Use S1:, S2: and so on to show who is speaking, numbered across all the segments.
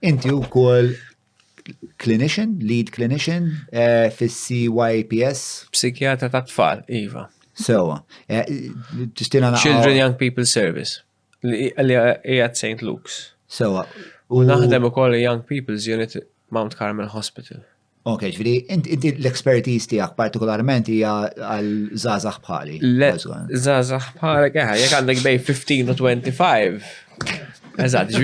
S1: Inti wkoll clinician, lead clinician fis-CYPS.
S2: Psikjatra ta' tfal, iva.
S1: Sewa. Tistina
S2: Children Young People Service. Li qiegħed St. Luke's.
S1: Sewa.
S2: U naħdem ukoll Young People's Unit Mount Carmel Hospital.
S1: Ok, ġifieri, inti l-expertise tiegħek partikolarment hija għal żgħażagħ bħali.
S2: Żgħażagħ bħalek jekk għandek bej 15 u 25. Eżatt,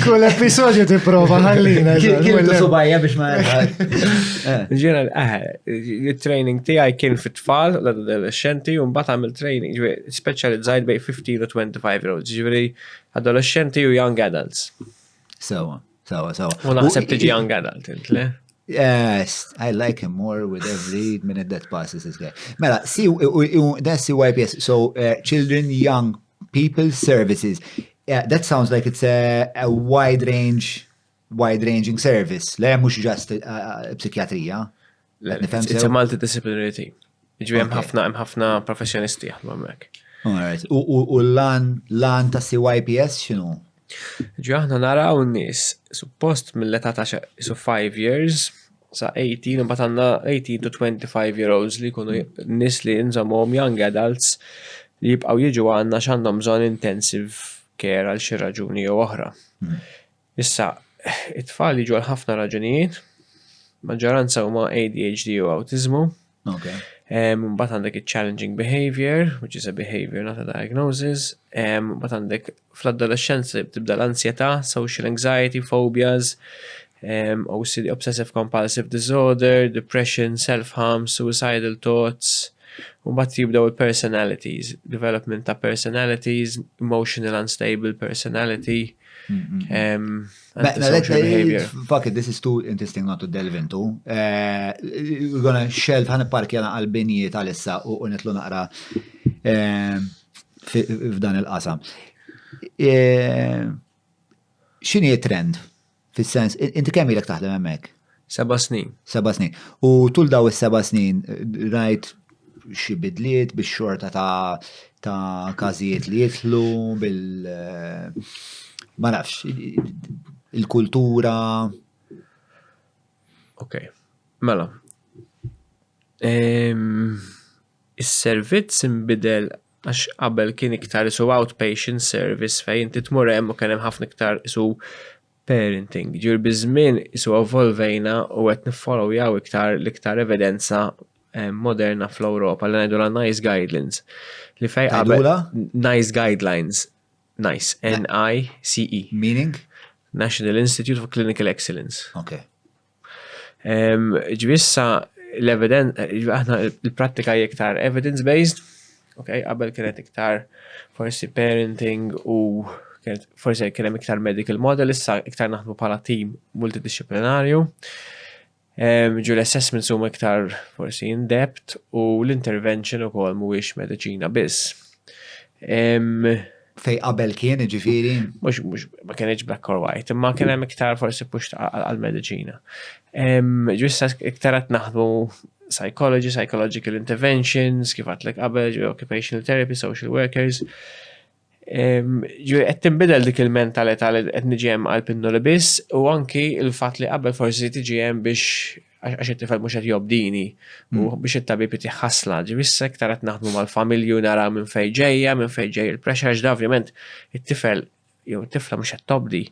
S3: kull episodju tipprova ħallina.
S1: Kien subajja biex ma
S2: ġiena il-training tiegħi kien fit-tfal u l-adolexxenti u mbagħad għamil training speċjalizzajt bej 15 u 25 year olds, ġifieri adolescenti u young adults.
S1: Sewa.
S2: U naħseb tiġi young adult, le?
S1: Yes, I like him more with every minute that passes this guy. Mela, that's CYPS, so Children Young People Services. That sounds like it's a wide-ranging service. Le, mux just psikiatrija.
S2: It's a multidisciplinary team. Ġvi hemm ħafna professjonisti jaħdmu hemmhekk.
S1: All right. U l-lan ta' CYPS x'inhu?
S2: Ġi aħna naraw n-nies suppost mill-età ta' 5 years sa 18 u mbagħad għandna 18 to 25 year olds li jkunu nies li nżammhom young adults li jibqgħu jiġu għandna x'għandhom bżonn intensive care għal xi raġuni jew oħra. Issa, it-tfal jiġu għal ħafna raġunijiet, maġġoranza huma ADHD u awtiżmu. Mbagħad għandek challenging behavior, which is a behavior not a diagnosis. Mbagħad għandek fl-adolescenza tibda l-ansjetà, social anxiety, phobias, OCD, obsessive compulsive disorder, depression, self-harm, suicidal thoughts. Mbagħad jibdew il-personalities, development ta' personalities, emotional unstable personality. Antisocial behavior.
S1: Fuck it, this is too interesting not to delve into. We're gonna shelf ħan parkjana għal-binijiet għal-issa u nitlu naqra f'dan il-qasam. X'inhi trend? Fis-sens, inti kemm ilek taħdem hemmhekk?
S2: 7 snin.
S1: 7 snin. U tul daw is-7 snin rajt xi bidliet bix-xorta ta' każijiet li jidħlu ma nafx, il-kultura.
S2: Ok, mela. Is-servizz inbidel għax qabel kien iktar isu outpatient service fejn inti tmur hemm u kien hemm ħafna iktar isu parenting. Ġier biż-żmien isu evolvejna u qed niffollowjaw iktar l-iktar evidenza moderna fl-Ewropa li ngħidu NICE guidelines. Li fejn qabel NICE guidelines. NICE, N-I-C-E.
S1: Meaning?
S2: National Institute for Clinical Excellence.
S1: Okay.
S2: Ġvissa aħna il-prattika iktar evidence-based, okay, qabel kienet iktar forsi parenting u forsi kien hemm iktar medical model, issa iktar naħdmu bħala team multidisciplinarju. L-assessments huma iktar forsi in-depth u l-intervention ukoll mhuwiex mediċina biss.
S1: Fej qabel kien ġifieri?
S2: Mhux ma kienx black or white, imma kien hemm iktar forsi push għall-mediċina. Ġwissa iktar qed naħdmu psychology, psychological interventions, kif għadlek qabel, occupational therapy, social workers. Qed tinbidel dik il-mentalità li qed niġi hemm għall-pinnu li biss u anki il-fatt li qabel forsi tiġi hemm biex għax it-tifel mhux qed jobdini u biex it-tabib ħassla. Ġivissa iktar qed naħdmu mal-familju naraw minn fejn ġejja, minn fejn ġej il-pressure ġda ovvjament it-tifel jew it-tifla mhux qed tobdi.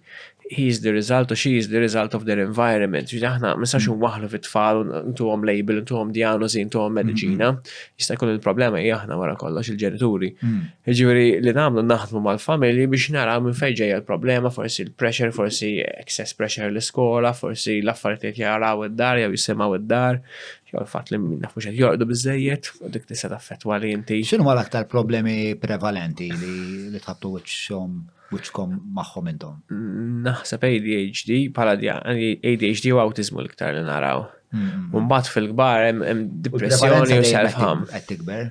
S2: He is the result or she is the result of their environment. Ġifieri aħna ma nistax nwaħħlu fit-tfal intuhom label, intuhom diagnosi, intuhom mediċina. Jista' jkun il-problema hija aħna wara kollox il-ġenituri. Jiġifieri li nagħmlu naħdmu mal-familji biex naraw minn fejn ġejja l-problema, forsi l-pressure, forsi excess pressure l-iskola, forsi l-affarijiet jaraw id-dar jew jisimgħu id-dar, jew il-fatt li minn mhux qed jorqdu biżżejjed u dik tista' taffettwa li inti.
S1: X'inhuma l-aktar problemi prevalenti li tħabtu wiċċkom magħhom intom?
S2: Naħseb ADHD bħala ADHD u awtiżmu l-iktar li naraw. Mbagħad fil-kbar hemm depressjoni u self-harm.
S1: Qed tikber?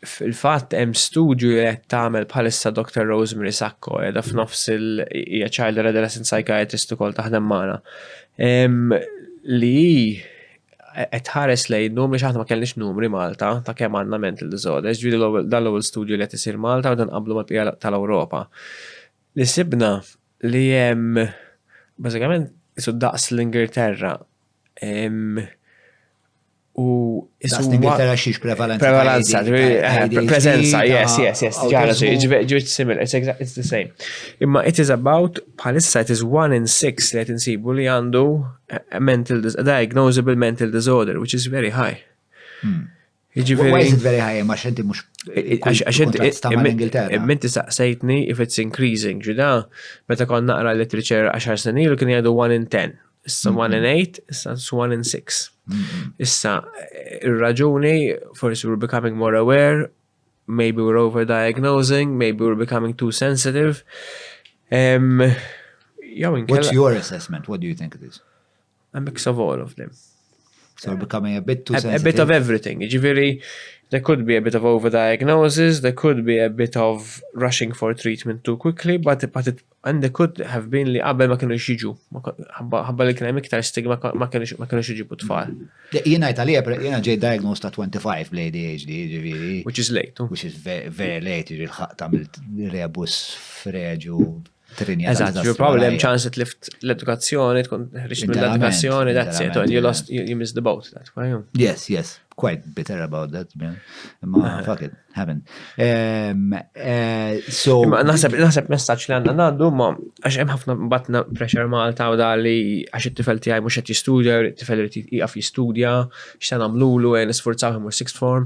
S2: Fil-fatt hemm studju li qed tagħmel bħalissa Dr. Rosemary Sacco qiegħda f'nofs hija child and adolescent psychiatrist ukoll taħdem magħna. Li qed ħares lejn numri x'aħna ma kellniex numri Malta ta' kemm għandna mental disorders, ġifieri dan l-ewwel studju li qed isir Malta u dan qablu mal-bqija tal-Ewropa. li sibna li hemm bażikament isu daqs l-Ingilterra u
S1: Daqs l-Ingilterra xiex prevalenza.
S2: Prevalenza,
S1: ADHD,
S2: presenza, yes, ġara
S1: autismu.
S2: ġiet similar, it's the same. Imma it is about, bħalissa it is 1 in 6 li qed insibu li għandu a diagnosable mental disorder, which is very high.
S1: Why is it very high? Ma xenti mux l-Ingilterra.
S2: Minti saqsejtni if it's increasing, ġuda, meta kon naqra literature 10 snin ilu kien jgħidu 1 in 10. Issa 1 in 8, issa 1 in 6. Issa, il-raġuni, forsi we're becoming more aware, maybe we're overdiagnosing, maybe we're becoming too sensitive.
S1: What's your assessment? What do you think it is?
S2: A mix of all of them.
S1: So we're becoming a bit too sensitive?
S2: A bit of everything. Ġifiri, there could be a bit of overdiagnosis, there could be a bit of rushing for treatment too quickly, and there could have been li qabel ma kienu jiġu. Ħabba li kien hemm iktar stigma ma kienu jiġibu tfal.
S1: Jiena jiena ġej diagnosed ta' 25 bl-ADHD, ġifieri.
S2: Which is late.
S1: Which is very late, ġifieri l-ħaq tagħmel rebus freġu trinja.
S2: Eżatt, you probably hemm chance li lift l-edukazzjoni, tkun ħriġt mill-edukazzjoni, that's it, and you miss the boat that way.
S1: Yes. Quite bitter about that, man. Fuck it, happened. So...
S2: Naħseb messaġġ li għandna ngħaddu ma għax hemm ħafna batna pressure Malta u dali għax it-tifel tiegħi mhux qed jistudja, it-tifel irid jieqaf jistudja, x'se nagħmlulu nisforzaw imur sixth form,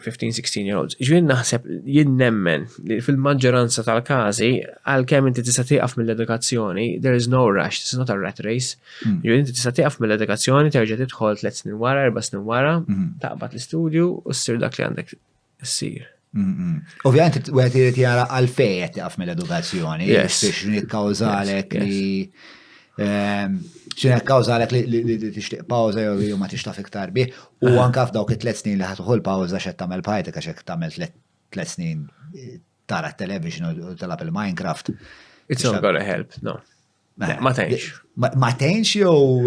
S2: 15-16-year-olds. Ġvien naħseb jien nemmen li fil-maġġoranza tal-każi għalkemm inti tista' tieqaf mill-edukazzjoni, there is no rush, this is not a rat race. Ġvien inti tista' tieqaf mill-edukazzjoni, terġa' tidħol 3 snin wara, 4 snin wara, taqbad l-istudju u ssir dak li għandek issir.
S1: Ovvjament wieħed irid jara għalfejn qed tieqaf mill-edukazzjoni, biex jikkawżalek li xina kawżalek li tixtieq pawża jew ma tixtaq iktar bih u anke f'dawk it-3 snin li ħadħol pawża x'qed tagħmel bħajtek għax hekk tagħmel 3 snin tara t-television u telab il-Minecraft.
S2: It's not gonna help, no. Ma tgħinx.
S1: Ma tgħinx jew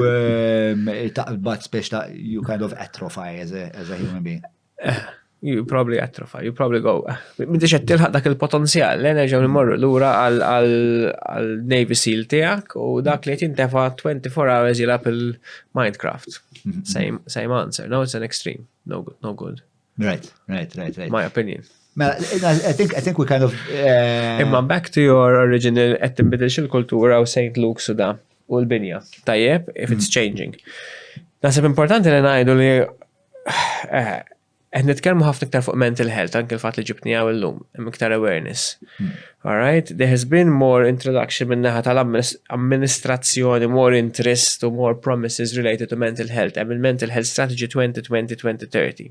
S1: taqbad biex you kind of atrophy as a human being.
S2: You probably atrophy, you probably go. M'intix qed tilħaq dak il-potenzjal, li nerġgħu nimorru lura għal Navy SEAL tiegħek u dak li qed jintefa' 24 hours jilgħab il-Minecraft. Same answer. No, it's an extreme. No good.
S1: Right.
S2: My opinion.
S1: I think we kind of...
S2: Imma back to your original qed tinbidilx il-kultura u St. Luke's u da u l-binja. Tajjeb, if it's changing. Naħseb importanti li ngħidu li nitkellmu ħafna iktar fuq mental health, anke l-fatt li ġibni għaw illum, hemm iktar awareness. All right? There has been more introduction minn naħa tal-amministrazzjoni, more interest u more promises related to mental health. Hemm il-Mental Health Strategy 2020-2030.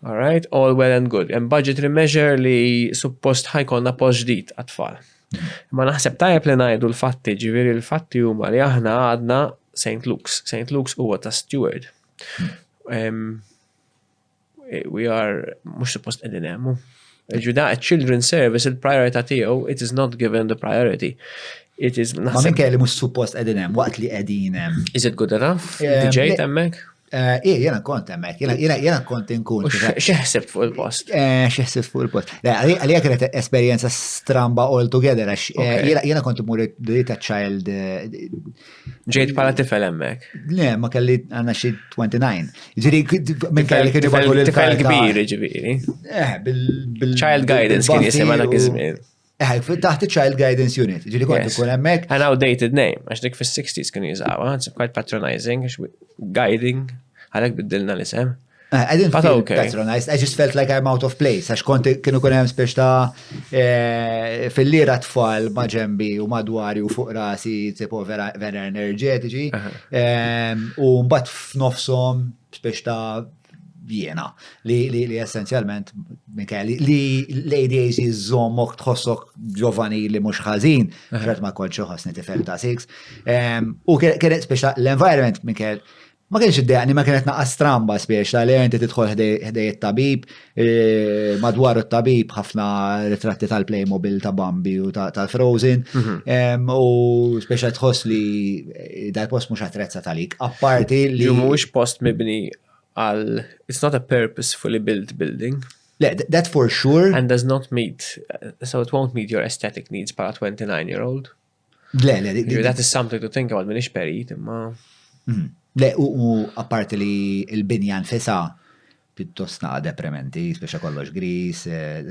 S2: All right? All well and good. Hemm budgetary measure li suppost ħajkonna post ġdid għat-tfal. Ma naħseb tajjeb li ngħidu l-fatti, ġifieri l-fatti huma li aħna għadna St. Luke's. St. Luke's huwa ta' steward. We are mux suppost qegħdin hemm. Ġuda children's service il-priorità tiegħu, it is not given the priority. It is
S1: Ma minn kelli mhux suppost qegħdin hemm waqt li qegħdin hemm.
S2: Is it good enough? Ġejt hemmhekk?
S1: Jiena kont hemmhekk, jiena kont inkun.
S2: X'ħsibt fuq il-post?
S1: X'ħsibt fuq il-post. Għalija kienet esperjenza stramba all together għax jiena kont imur ta' child.
S2: Ġejt bħala tifel hemmhekk.
S1: Le, ma kelli għandna xi 29. Ġieri minn kelli kien ibgħu
S2: tifel kbir ġifieri. Child guidance kien jisimha dak iż-żmien.
S1: Taħt child guidance unit. Ġieri kont ikun hemmhekk.
S2: An outdated name, għax dik fis-60s kien jużawha, it's quite patronizing, guiding, għalhekk biddilna l-isem.
S1: I didn't feel patronized, I just felt like I'm out of place, għax kienu kun hemm spiex ta' fil-lira tfal ma' ġembi u madwari u fuq rasi tipo vera enerġetiċi u mbagħad f'nofshom spiex ta' jiena li essenzjalment li l-ADHD żommok tħossok ġovani li mhux ħażin, ġrat ma kontx ħossni tifel ta' 6. U kienet spiex l-environment Mikel ma kienx id-deqni, ma kienet naqqas stramba spiex li inti tidħol ħdej it-tabib, madwar it-tabib ħafna ritratti tal-Playmobil ta' Bambi u tal-Frozen, u spiex tħoss li dal-post mhux attrezza talik. Apparti li
S2: mhuwiex post mibni it's not a purposefully built building.
S1: That for sure.
S2: And does not meet, so it won't meet your aesthetic needs para 29-year-old. That is something to think about, minix perit, imma.
S1: U apparti li il-binja nfisa pittost naqa deprementi, speċa kollox gris,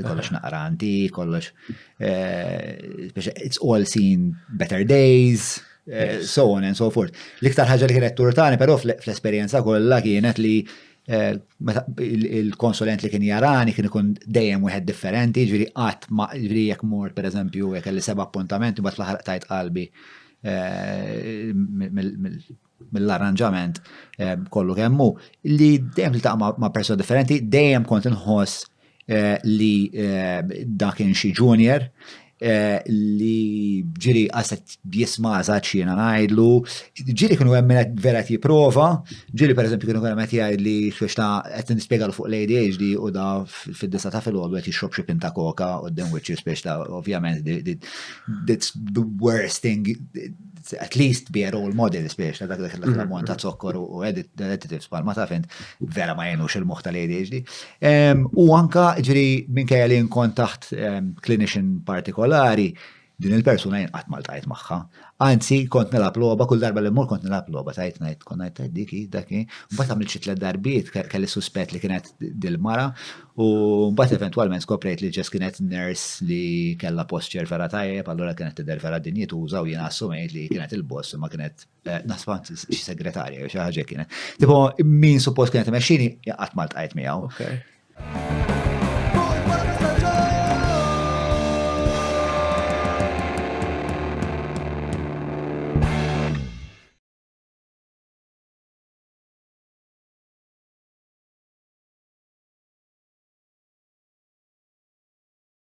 S1: kollox naqranti, kollox, speċa it's all seen better days, so on and so forth. L-iktar ħaġa li kienet turtani, pero fl-esperienza kollha kienet li il-konsulent li kien jarani kien ikun dejjem wieħed differenti, ġifieri qatt ma ġifieri jekk mort pereżempju jekk kelli 7 appuntamenti mbagħad fl-aħħar tajt qalbi mill-arranġament kollu kemm hu li dejjem tiltaqa' ma' persuna differenti, dejjem kont inħoss li dak kien xi junior li ġiri għasat jisma għazat xiena najdlu, ġiri kienu għemmenet vera jiprofa, ġiri per eżempju kienu għemmenet jgħid li xieċna għet nispiegalu fuq l-ADHD u da fid-disa ta' fil-għodu għet jixrob xie pinta koka u d-dem which speċta, ovvjament, that's the worst thing, at least be a role model speċta, dak l-ammont ta' zokkor u additives palma ta' fint, vera ma jenux il-moħ tal-ADHD. U anka ġiri minkajja li nkun taħt clinician partikolari, din il-persuna jinqat mal-tajt maħħa. Anzi, kont nilab loba, kull darba li mur kont nilab loba, tajt diki, mbagħad għamilt xi 3 darbiet, kelli suspett li kienet dil-mara, u mbagħad eventualment skoprejt li ġes kienet nurse li kella posture vera tajjeb, allura kienet tidher vera dinjituża u jiena assumejt li kienet il-boss ma kienet nasba xi segretarja jew xi ħaġa kienet. Tipo min suppost kienet imexxini qatt ma ltqajt miegħu.